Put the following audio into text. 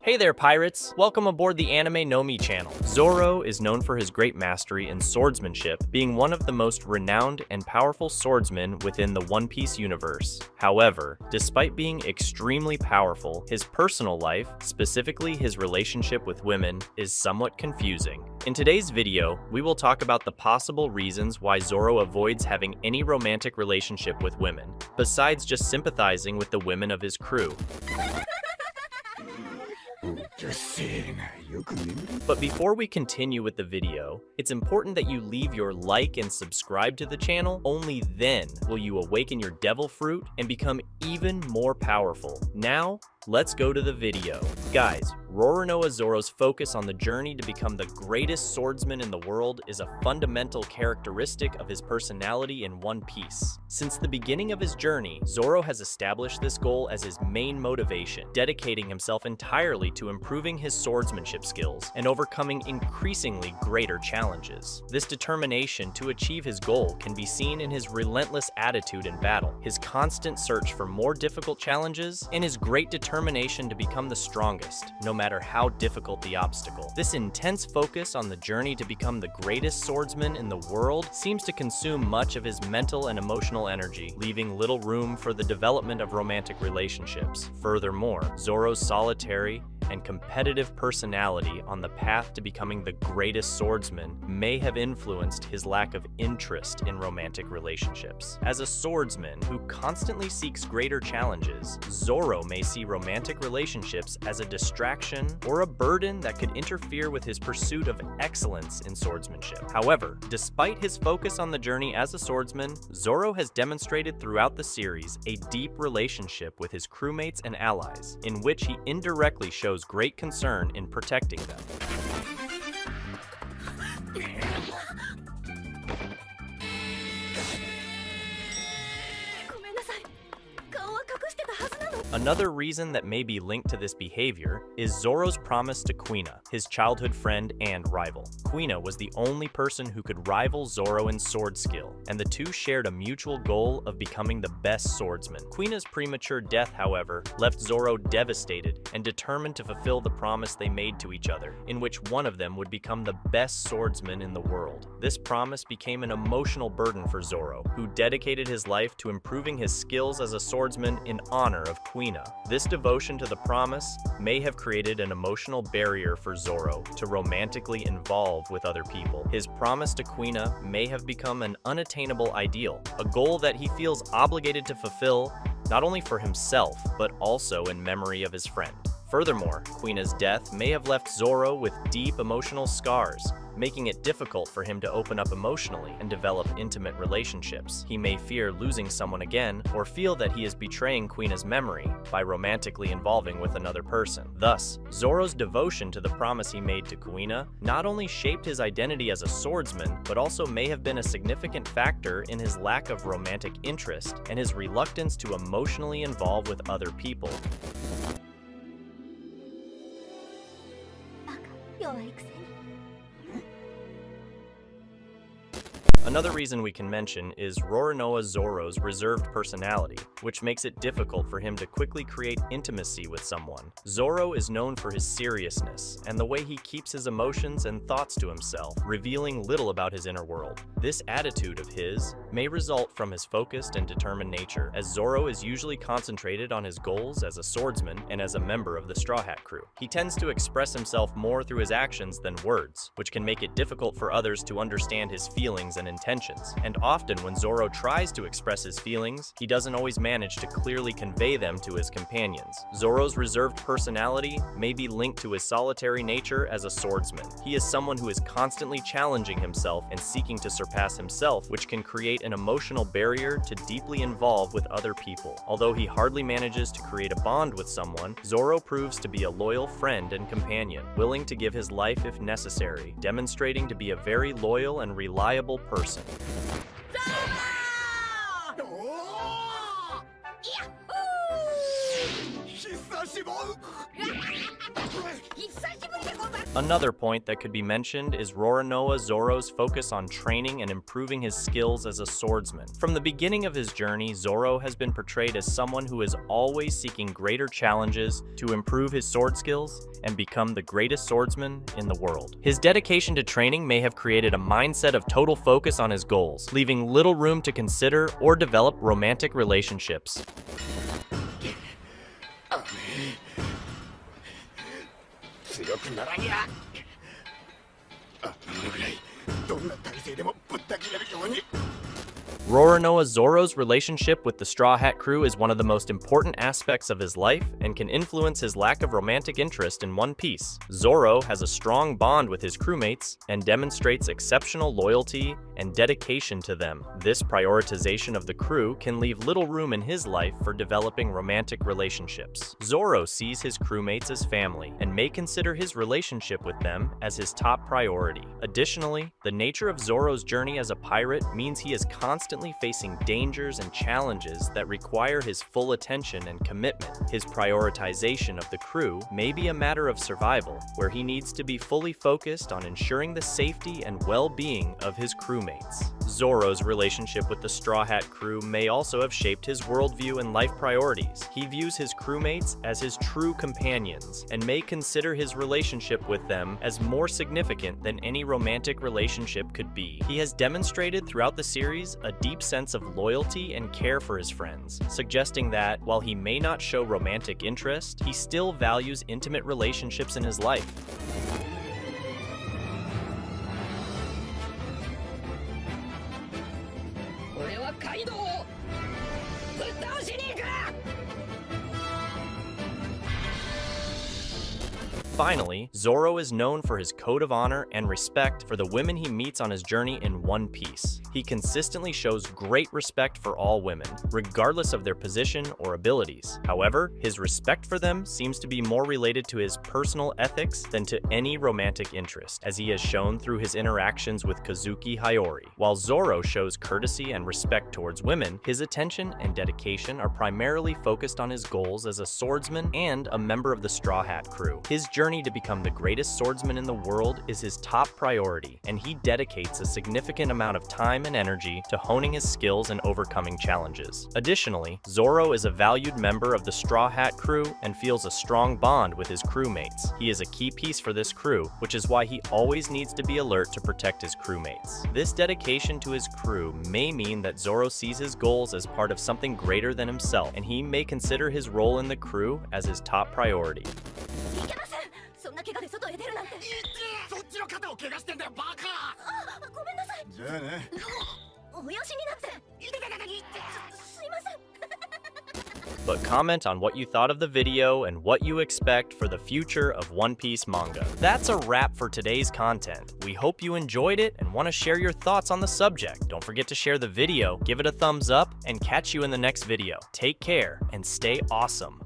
Hey there, pirates! Welcome aboard the Anime No Mi channel. Zoro is known for his great mastery in swordsmanship, being one of the most renowned and powerful swordsmen within the One Piece universe. However, despite being extremely powerful, his personal life, specifically his relationship with women, is somewhat confusing. In today's video, we will talk about the possible reasons why Zoro avoids having any romantic relationship with women, besides just sympathizing with the women of his crew. But before we continue with the video, it's important that you leave your like and subscribe to the channel. Only then will you awaken your devil fruit and become even more powerful. Now, let's go to the video. Guys, Roronoa Zoro's focus on the journey to become the greatest swordsman in the world is a fundamental characteristic of his personality in One Piece. Since the beginning of his journey, Zoro has established this goal as his main motivation, dedicating himself entirely to improving his swordsmanship skills and overcoming increasingly greater challenges. This determination to achieve his goal can be seen in his relentless attitude in battle, his constant search for more difficult challenges, and his great determination to become the strongest, no matter how difficult the obstacle. This intense focus on the journey to become the greatest swordsman in the world seems to consume much of his mental and emotional energy, leaving little room for the development of romantic relationships. Furthermore, Zoro's solitary and competitive personality on the path to becoming the greatest swordsman may have influenced his lack of interest in romantic relationships. As a swordsman who constantly seeks greater challenges, Zoro may see romantic relationships as a distraction or a burden that could interfere with his pursuit of excellence in swordsmanship. However, despite his focus on the journey as a swordsman, Zoro has demonstrated throughout the series a deep relationship with his crewmates and allies, in which he indirectly shows great concern in protecting them. Another reason that may be linked to this behavior is Zoro's promise to Kuina, his childhood friend and rival. Kuina was the only person who could rival Zoro in sword skill, and the two shared a mutual goal of becoming the best swordsman. Kuina's premature death, however, left Zoro devastated and determined to fulfill the promise they made to each other, in which one of them would become the best swordsman in the world. This promise became an emotional burden for Zoro, who dedicated his life to improving his skills as a swordsman in honor of Kuina. This devotion to the promise may have created an emotional barrier for Zoro to romantically involve with other people. His promise to Kuina may have become an unattainable ideal, a goal that he feels obligated to fulfill not only for himself, but also in memory of his friend. Furthermore, Kuina's death may have left Zoro with deep emotional scars, making it difficult for him to open up emotionally and develop intimate relationships. He may fear losing someone again, or feel that he is betraying Kuina's memory by romantically involving with another person. Thus, Zoro's devotion to the promise he made to Kuina not only shaped his identity as a swordsman, but also may have been a significant factor in his lack of romantic interest and his reluctance to emotionally involve with other people. Another reason we can mention is Roronoa Zoro's reserved personality, which makes it difficult for him to quickly create intimacy with someone. Zoro is known for his seriousness and the way he keeps his emotions and thoughts to himself, revealing little about his inner world. This attitude of his may result from his focused and determined nature, as Zoro is usually concentrated on his goals as a swordsman and as a member of the Straw Hat crew. He tends to express himself more through his actions than words, which can make it difficult for others to understand his feelings and intentions. And often when Zoro tries to express his feelings, he doesn't always manage to clearly convey them to his companions. Zoro's reserved personality may be linked to his solitary nature as a swordsman. He is someone who is constantly challenging himself and seeking to surpass himself, which can create an emotional barrier to deeply involve with other people. Although he hardly manages to create a bond with someone, Zoro proves to be a loyal friend and companion, willing to give his life if necessary, demonstrating to be a very loyal and reliable person. Another point that could be mentioned is Roronoa Zoro's focus on training and improving his skills as a swordsman. From the beginning of his journey, Zoro has been portrayed as someone who is always seeking greater challenges to improve his sword skills and become the greatest swordsman in the world. His dedication to training may have created a mindset of total focus on his goals, leaving little room to consider or develop romantic relationships. Roronoa Zoro's relationship with the Straw Hat crew is one of the most important aspects of his life and can influence his lack of romantic interest in One Piece. Zoro has a strong bond with his crewmates and demonstrates exceptional loyalty and dedication to them. This prioritization of the crew can leave little room in his life for developing romantic relationships. Zoro sees his crewmates as family and may consider his relationship with them as his top priority. Additionally, the nature of Zoro's journey as a pirate means he is constantly facing dangers and challenges that require his full attention and commitment. His prioritization of the crew may be a matter of survival, where he needs to be fully focused on ensuring the safety and well-being of his crewmates. Zoro's relationship with the Straw Hat crew may also have shaped his worldview and life priorities. He views his crewmates as his true companions and may consider his relationship with them as more significant than any romantic relationship could be. He has demonstrated throughout the series a deep sense of loyalty and care for his friends, suggesting that, while he may not show romantic interest, he still values intimate relationships in his life. Finally, Zoro is known for his code of honor and respect for the women he meets on his journey in One Piece. He consistently shows great respect for all women, regardless of their position or abilities. However, his respect for them seems to be more related to his personal ethics than to any romantic interest, as he has shown through his interactions with Kazuki Hiyori. While Zoro shows courtesy and respect towards women, his attention and dedication are primarily focused on his goals as a swordsman and a member of the Straw Hat crew. His journey to become the greatest swordsman in the world is his top priority, and he dedicates a significant amount of time and energy to honing his skills and overcoming challenges. Additionally, Zoro is a valued member of the Straw Hat crew and feels a strong bond with his crewmates. He is a key piece for this crew, which is why he always needs to be alert to protect his crewmates. This dedication to his crew may mean that Zoro sees his goals as part of something greater than himself, and he may consider his role in the crew as his top priority. そんな怪我で外へ出るなんて。そっちの肩を怪我してんだよ、バカ。ごめんなさい。じゃあね。およしになって。すいません。But comment on what you thought of the video and what you expect for the future of One Piece manga. That's a wrap for today's content. We hope you enjoyed it and want to share your thoughts on the subject. Don't forget to share the video, give it a thumbs up, and catch you in the next video. Take care and stay awesome.